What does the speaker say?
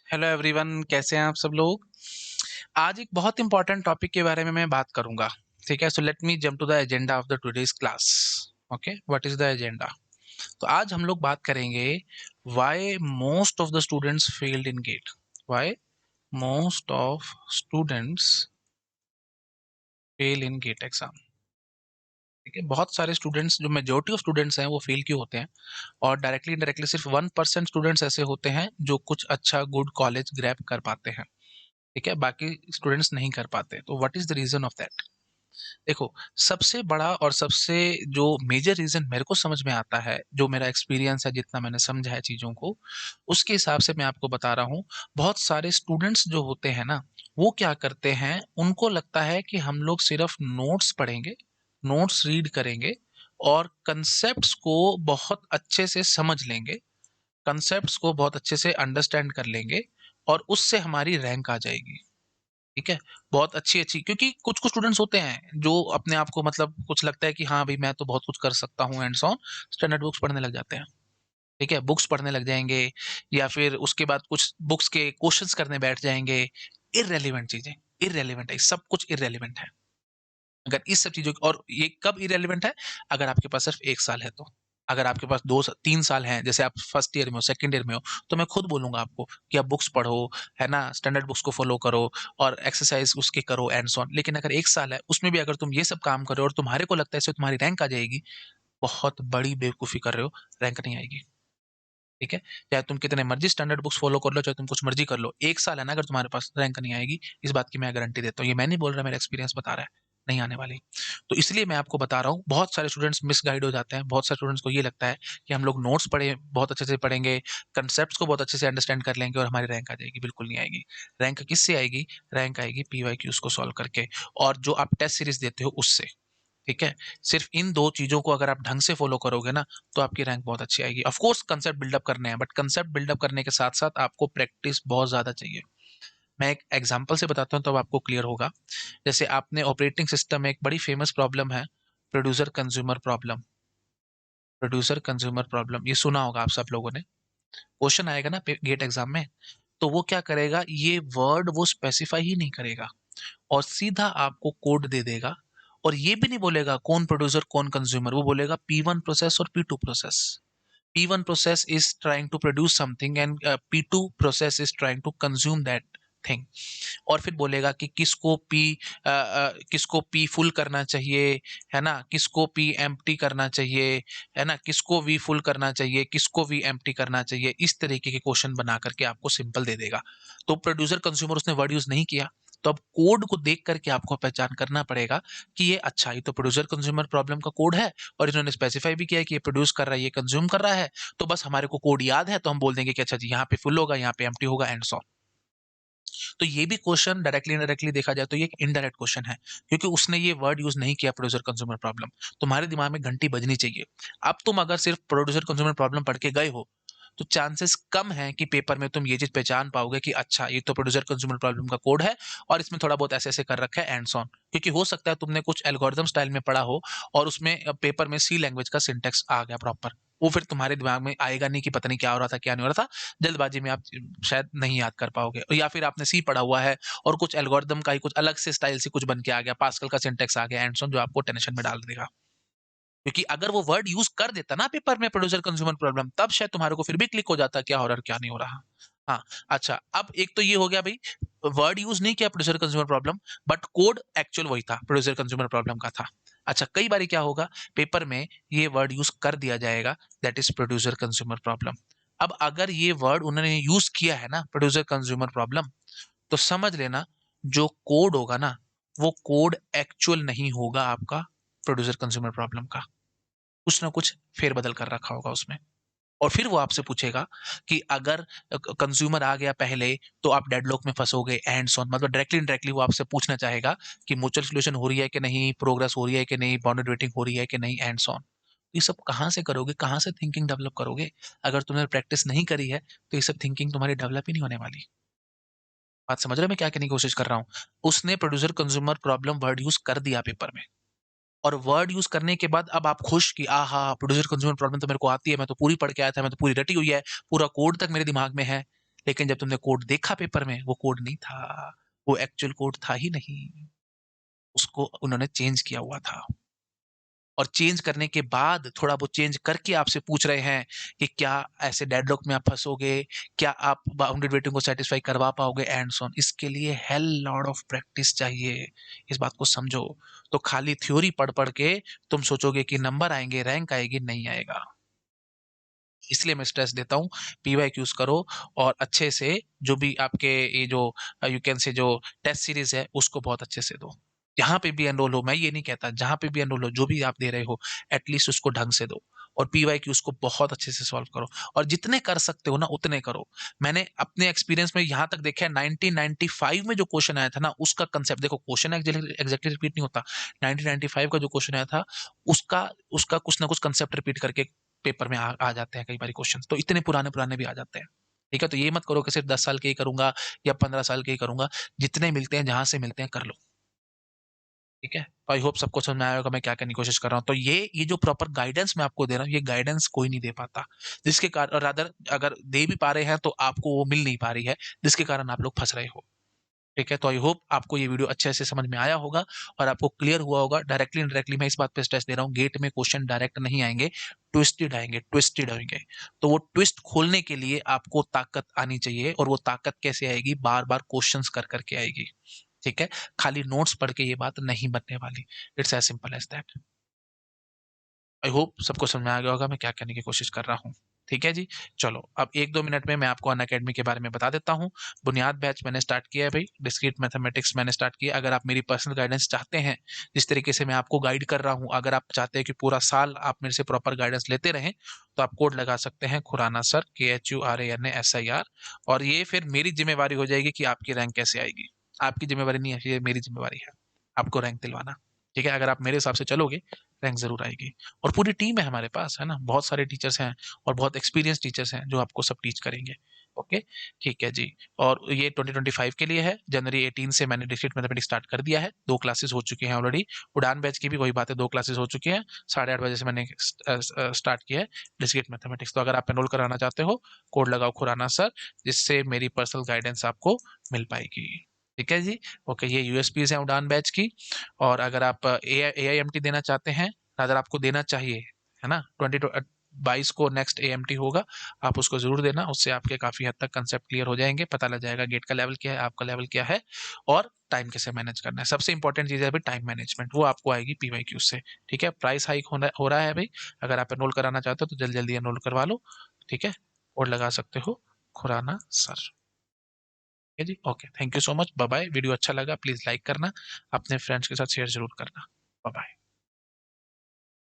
Hello everyone, कैसे हैं आप सब लोग। आज एक बहुत इंपॉर्टेंट टॉपिक के बारे में मैं बात करूंगा। ठीक है, so let me jump to the agenda of the today's class. Okay, what is the agenda. तो आज हम लोग बात करेंगे why most of the students failed in GATE. Why most of students fail in GATE exam. ठीक है, बहुत सारे स्टूडेंट्स, जो मेजोरिटी ऑफ स्टूडेंट्स हैं वो फेल क्यों होते हैं, और डायरेक्टली इनडायरेक्टली सिर्फ 1% स्टूडेंट्स ऐसे होते हैं जो कुछ अच्छा गुड कॉलेज ग्रैब कर पाते हैं। ठीक है, बाकी स्टूडेंट्स नहीं कर पाते। तो what is the reason of that. देखो, सबसे बड़ा और सबसे जो मेजर रीजन मेरे को समझ में आता है, जो मेरा एक्सपीरियंस है, जितना मैंने समझा है चीज़ों को, उसके हिसाब से मैं आपको बता रहा हूँ। बहुत सारे स्टूडेंट्स जो होते हैं ना, वो क्या करते हैं, उनको लगता है कि हम लोग सिर्फ नोट्स पढ़ेंगे, नोट्स रीड करेंगे और कंसेप्ट्स को बहुत अच्छे से समझ लेंगे, कंसेप्ट्स को बहुत अच्छे से अंडरस्टैंड कर लेंगे और उससे हमारी रैंक आ जाएगी। ठीक है, बहुत अच्छी-अच्छी, क्योंकि कुछ-कुछ स्टूडेंट्स होते हैं जो अपने आप को, मतलब कुछ लगता है कि हाँ भाई, मैं तो बहुत कुछ कर सकता हूँ and so on, standard books पढ़ने लग जाते हैं। ठीक है, बुक्स पढ़ने लग जाएँगे या फिर उसके बाद कुछ बुक्स के क्वेश्चंस करने बैठ जाएँगे। इर्रेलेवेंट चीज़ें, इर्रेलेवेंट है, सब कुछ इर्रेलेवेंट है। अगर इस सब चीज़ों और ये कब इर्रेलेवेंट है? अगर आपके पास सिर्फ 1 साल है तो। अगर आपके पास 2 3 साल हैं, जैसे आप फर्स्ट ईयर में हो, सेकंड ईयर में हो, तो मैं खुद बोलूँगा आपको कि आप बुक्स पढ़ो, है ना? स्टैंडर्ड बुक्स को फ़ॉलो करो और एक्सरसाइज़ उसके करो एंड सो ऑन। लेकिन अगर 1 साल है, उसमें भी अगर तुम ये सब काम कर रहे हो और तुम्हारे को लगता है इससे तुम्हारी रैंक आ जाएगी, बहुत बड़ी बेवकूफ़ी कर रहे हो, रैंक नहीं आएगी। ठीक है? चाहे तुम कितने मर्ज़ी स्टैंडर्ड बुक्स फ़ॉलो कर लो, चाहे तुम कुछ मर्ज़ी कर लो, 1 साल है ना, अगर तुम्हारे पास, रैंक नहीं आएगी, इस बात की मैं गारंटी देता हूँ। ये मैं नहीं बोल रहा, मेरा एक्सपीरियंस बता रहा है, नहीं आने वाली। तो इसलिए मैं आपको बता रहा हूँ, बहुत सारे स्टूडेंट्स मिसगाइड हो जाते हैं, बहुत सारे स्टूडेंट्स को ये लगता है कि हम लोग नोट्स पढ़े, बहुत अच्छे से पढ़ेंगे, कंसेप्ट्स को बहुत अच्छे से अंडरस्टैंड कर लेंगे और हमारी रैंक आ जाएगी। बिल्कुल नहीं आएगी। रैंक किससे आएगी? रैंक आएगी पीवाईक्यूज़ को सॉल्व करके और जो आप टेस्ट सीरीज़ देते हो उससे। ठीक है? सिर्फ़ इन 2 चीज़ों को अगर आप ढंग से फ़ॉलो करोगे ना, तो आपकी रैंक बहुत अच्छी आएगी। ऑफ़ कोर्स कंसेप्ट बिल्डअप करने हैं, बट कंसेप्ट बिल्डअप करने के साथ-साथ आपको प्रैक्टिस बहुत ज़्यादा चाहिए। मैं एक एग्ज़ाम्पल से बताता हूँ तब आपको क्लियर होगा। जैसे आपने ऑपरेटिंग सिस्टम में एक बड़ी फ़ेमस प्रॉब्लम है, producer consumer problem. Producer consumer problem ये सुना होगा आप सब लोगों ने। क्वेश्चन आएगा ना पे गेट एग्ज़ाम में, तो वो क्या करेगा, ये वर्ड वो स्पेसिफ़ाई ही नहीं करेगा और सीधा आपको कोड दे देगा और ये भी नहीं बोलेगा कौन प्रोड्यूसर कौन कंज्यूमर, वो बोलेगा P1 प्रोसेस और P2 process. P1 process is trying to produce something and P2 process is trying to consume that thing। और फिर बोलेगा कि किसको पी फुल करना चाहिए, है ना, किसको पी एम्प्टी करना चाहिए, है ना, किसको वी फुल करना चाहिए, किसको वी एम्प्टी करना चाहिए। इस तरीके के क्वेश्चन बना करके आपको सिंपल दे देगा। तो प्रोड्यूसर कंज्यूमर उसने वर्ड यूज नहीं किया, तो अब कोड को देख करके आपको पहचान करना पड़ेगा कि ये अच्छा, ये तो प्रोड्यूसर कंज्यूमर प्रॉब्लम का कोड है और इन्होंने स्पेसिफाई भी किया है कि ये प्रोड्यूस कर रहा है, ये कंज्यूम कर रहा है। तो बस हमारे को कोड याद है, तो हम बोल देंगे कि अच्छा जी, यहाँ पे फुल होगा, यहाँ पे एम्प्टी होगा एंड सो। तो ये भी क्वेश्चन डायरेक्टली इनडायरेक्टली देखा जाए तो ये एक इनडायरेक्ट क्वेश्चन है, क्योंकि उसने ये वर्ड यूज नहीं किया प्रोड्यूसर कंज्यूमर प्रॉब्लम। तुम्हारे दिमाग में घंटी बजनी चाहिए। अब तुम अगर सिर्फ प्रोड्यूसर कंज्यूमर प्रॉब्लम पढ़ के गए हो, तो चांसेस कम है कि पेपर में तुम ये चीज पहचान पाओगे कि अच्छा, ये तो प्रोड्यूसर कंज्यूमर प्रॉब्लम का कोड है और इसमें थोड़ा बहुत ऐसे ऐसे कर रखा है एंड सो ऑन। क्योंकि हो सकता है तुमने कुछ एल्गोरिथम स्टाइल में पढ़ा हो और उसमें पेपर में सी लैंग्वेज का सिंटेक्स आ गया प्रॉपर, वो फिर तुम्हारे दिमाग में आएगा नहीं कि पता नहीं क्या हो रहा था, क्या नहीं हो रहा था। जल्दबाजी में आप शायद नहीं याद कर पाओगे, या फिर आपने सी पढ़ा हुआ है और कुछ एल्गोरिदम का ही कुछ अलग से स्टाइल से कुछ बन के आ गया, पास्कल का सिंटेक्स आ गया एंड सो ऑन, जो आपको टेंशन में डाल देगा। क्योंकि अगर वो वर्ड यूज कर देता ना पेपर में, प्रोड्यूसर कंज्यूमर प्रॉब्लम, तब शायद तुम्हारे को फिर भी क्लिक हो जाता क्या हो रहा है क्या नहीं हो रहा। हाँ, अच्छा, अब एक तो ये हो गया भाई, वर्ड यूज नहीं किया producer consumer problem, but code actual वही था, प्रोड्यूसर कंज्यूमर प्रॉब्लम का था। अच्छा, कई बार क्या होगा, पेपर में ये वर्ड यूज कर दिया जाएगा, that is producer consumer problem. अब अगर ये वर्ड उन्होंने यूज किया है ना, प्रोड्यूसर कंज्यूमर प्रॉब्लम, तो समझ लेना, जो कोड होगा ना, वो कोड एक्चुअल नहीं होगा आपका प्रोड्यूसर कंज्यूमर प्रॉब्लम का। कुछ ना कुछ फेरबदल कर रखा होगा उसमें। और फिर वो आपसे पूछेगा कि अगर कंज्यूमर आ गया पहले, तो आप डेडलॉक में फंसोगे एंड सो ऑन। मतलब डायरेक्टली इनडायरेक्टली वो आपसे पूछना चाहेगा कि म्यूचुअल सॉल्यूशन हो रही है कि नहीं, प्रोग्रेस हो रही है कि नहीं, बाउंडेड वेटिंग हो रही है कि नहीं एंड सो ऑन। ये सब कहाँ से करोगे, कहाँ से थिंकिंग डेवलप करोगे? अगर तुमने प्रैक्टिस नहीं करी है, तो ये सब थिंकिंग तुम्हारी डेवलप ही नहीं होने वाली। बात समझ रहे हो मैं क्या कहने की कोशिश कर रहा हूँ? उसने producer consumer problem word use कर दिया पेपर में, और वर्ड यूज करने के बाद अब आप खुश कि आहा, प्रोड्यूसर कंज्यूमर प्रॉब्लम तो मेरे को आती है, मैं तो पूरी पढ़ के आया था, मैं तो पूरी रटी हुई है, पूरा कोड तक मेरे दिमाग में है। लेकिन जब तुमने कोड देखा पेपर में, वो कोड नहीं था, वो एक्चुअल कोड था ही नहीं, उसको उन्होंने चेंज किया हुआ था। और चेंज करने के बाद थोड़ा बहुत चेंज करके आपसे पूछ रहे हैं कि क्या ऐसे डेडलॉक में आप फंसोगे, क्या आप बाउंडेड वेटिंग को सेटिस्फाई करवा पाओगे, एंड सो ऑन। इसके लिए हेल लॉट ऑफ प्रैक्टिस चाहिए, इस बात को समझो। तो खाली थ्योरी पढ़ पढ़ के तुम सोचोगे कि नंबर आएंगे, रैंक आएगी, नहीं आएगा। इसलिए मैं स्ट्रेस देता हूँ, पीवाई क्यूज करो, और अच्छे से जो भी आपके ये जो यू कैन से जो टेस्ट सीरीज है उसको बहुत अच्छे से दो। जहाँ पे भी एनरोल हो, मैं ये नहीं कहता, जहाँ पे भी एनरोल हो, जो भी आप दे रहे हो, एटलीस्ट उसको ढंग से दो, और पीवाई क्यूज को बहुत अच्छे से सॉल्व करो, और जितने कर सकते हो ना उतने करो। मैंने अपने एक्सपीरियंस में यहाँ तक देखा है, 1995 में जो क्वेश्चन आया था ना, उसका कंसेप्ट देखो, क्वेश्चन एग्जैक्टली रिपीट नहीं होता। 1995 का जो क्वेश्चन आया था, उसका उसका कुछ ना कुछ कंसेप्ट रिपीट करके पेपर में आ जाते हैं कई बार क्वेश्चन, तो इतने पुराने पुराने भी आ जाते हैं। ठीक है, तो ये मत करो कि सिर्फ 10 साल के ही करूंगा या 15 साल के ही करूंगा, जितने मिलते हैं, जहां से मिलते हैं, कर लो। ठीक है, तो आई होप सबको समझ में आया होगा मैं क्या करने की कोशिश कर रहा हूँ। तो ये जो प्रॉपर गाइडेंस मैं आपको दे रहा हूँ, ये गाइडेंस कोई नहीं दे पाता, जिसके कारण रादर अगर दे भी पा रहे हैं तो आपको वो मिल नहीं पा रही है, जिसके कारण आप लोग फंस रहे हो। ठीक है, तो आई होप आपको ये वीडियो अच्छे से समझ में आया होगा, और आपको क्लियर हुआ होगा। डायरेक्टली इनडायरेक्टली मैं इस बात पे स्ट्रेस दे रहा हूँ, गेट में क्वेश्चन डायरेक्ट नहीं आएंगे, ट्विस्टेड आएंगे, ट्विस्टेड आएंगे। तो वो ट्विस्ट खोलने के लिए आपको ताकत आनी चाहिए, और वो ताकत कैसे आएगी, बार बार क्वेश्चंस कर करके आएगी। ठीक है, खाली नोट्स पढ़ के ये बात नहीं बनने वाली। It's as simple as that. I hope सबको समझ में आ गया होगा मैं क्या कहने की कोशिश कर रहा हूँ। ठीक है जी। चलो, अब 1-2 मिनट में मैं आपको अनअकैडमी के बारे में बता देता हूँ। बुनियाद बैच मैंने स्टार्ट किया है भाई, डिस्क्रीट मैथमेटिक्स मैंने स्टार्ट किया। अगर आप मेरी पर्सनल गाइडेंस चाहते हैं, जिस तरीके से मैं आपको गाइड कर रहा हूँ, अगर आप चाहते हैं कि पूरा साल आप मेरे से प्रॉपर गाइडेंस लेते रहें, तो आप कोड लगा सकते हैं खुराना सर, KHURANASIR। और ये फिर मेरी जिम्मेवारी हो जाएगी कि आपकी रैंक कैसे आएगी। आपकी जिम्मेवारी नहीं है, ये मेरी जिम्मेवारी है, आपको रैंक दिलवाना। ठीक है, अगर आप मेरे हिसाब से चलोगे, रैंक जरूर आएगी। और पूरी टीम है हमारे पास, है ना, बहुत सारे टीचर्स हैं, और बहुत एक्सपीरियंस टीचर्स हैं जो आपको सब टीच करेंगे। ओके, ठीक है जी। और ये 2025 के लिए है, जनवरी 18 से मैंने डिस्क्रीट मैथमेटिक्स स्टार्ट कर दिया है, 2 क्लासेस हो चुकी हैं ऑलरेडी। उड़ान बैच की भी वही बात है, 2 क्लासेस हो चुकी हैं, 8:30 बजे से मैंने स्टार्ट किया है डिस्क्रीट मैथमेटिक्स। तो अगर आप एनरोल कराना चाहते हो, कोड लगाओ खुराना सर, जिससे मेरी पर्सनल गाइडेंस आपको मिल पाएगी। ठीक है जी। ओके, ये यूएसपीज हैं उड़ान बैच की। और अगर आप AIMT देना चाहते हैं, अगर आपको देना चाहिए, है ना, 2022 को नेक्स्ट AMT होगा, आप उसको जरूर देना। उससे आपके काफी हद तक कंसेप्ट क्लियर हो जाएंगे, पता लग जाएगा गेट का लेवल क्या है, आपका लेवल क्या है, और टाइम कैसे मैनेज करना है। सबसे इंपॉर्टेंट चीज है अभी टाइम मैनेजमेंट, वो आपको आएगी PYQ से। ठीक है, प्राइस हाइक हो रहा है भाई, अगर आप एनरोल कराना चाहते हो तो जल्दी जल्दी एनरोल करवा लो। ठीक है, और लगा सकते हो खुराना सर। ठीक है जी। Okay, thank you so much, bye bye. Video अच्छा लगा प्लीज लाइक करना, अपने फ्रेंड्स के साथ शेयर जरूर करना। Bye bye.